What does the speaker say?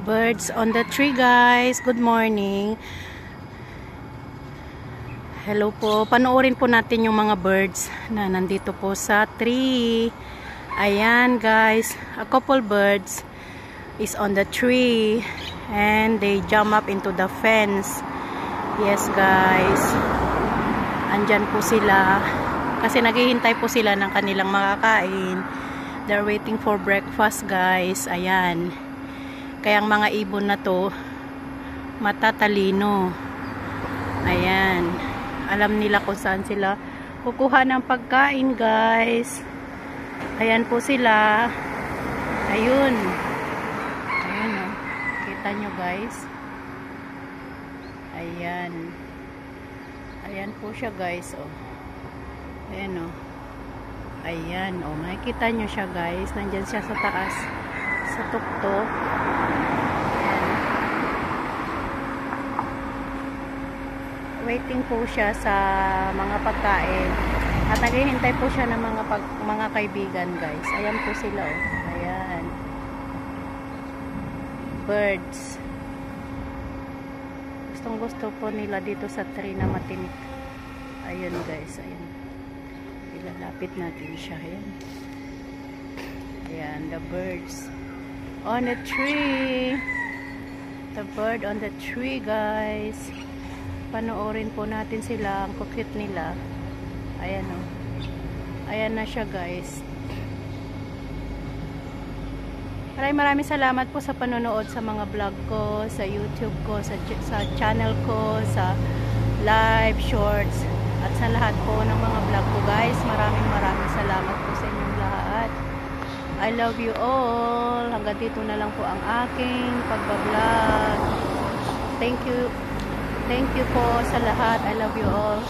Birds on the tree, guys. Good morning. Hello po. Panoorin po natin yung mga birds na nandito po sa tree. Ayan, guys. A couple birds is on the tree and they jump up into the fence. Yes, guys. Andyan po sila kasi naghihintay po sila ng kanilang makakain. They're waiting for breakfast, guys. Ayan. Kaya ang mga ibon na to matatalino. Ayan. Alam nila kung saan sila kukuha ng pagkain, guys. Ayan po sila. Ayun. Ayun, oh. Kita nyo, guys. Ayan. Ayan po siya, guys, oh. Ayan, oh. Ayan, oh. Makikita nyo siya, guys. Nandyan siya sa taas. Sa tuktok. Ayan. Waiting po siya sa mga pagkain. At naghihintay po siya ng mga kaibigan, guys. Ayan po sila, oh. Ayan. Birds. Gustong gusto po nila dito sa tree na matinik. Ayan, guys. Ayan. Ilalapit natin siya. Ayan. Ayan, the birds on the tree. The bird on the tree, guys. Panoorin po natin sila. Ang cute nila. Ayan, oh. Ayan na siya, guys. Maraming salamat po sa panonood sa mga vlog ko, sa YouTube ko, sa channel ko, sa live shorts, at sa lahat po ng mga vlog ko, guys. Maraming salamat po sa inyong lahat. I love you all. Hanggang dito na lang po ang aking pagbablog. Thank you po sa lahat. I love you all.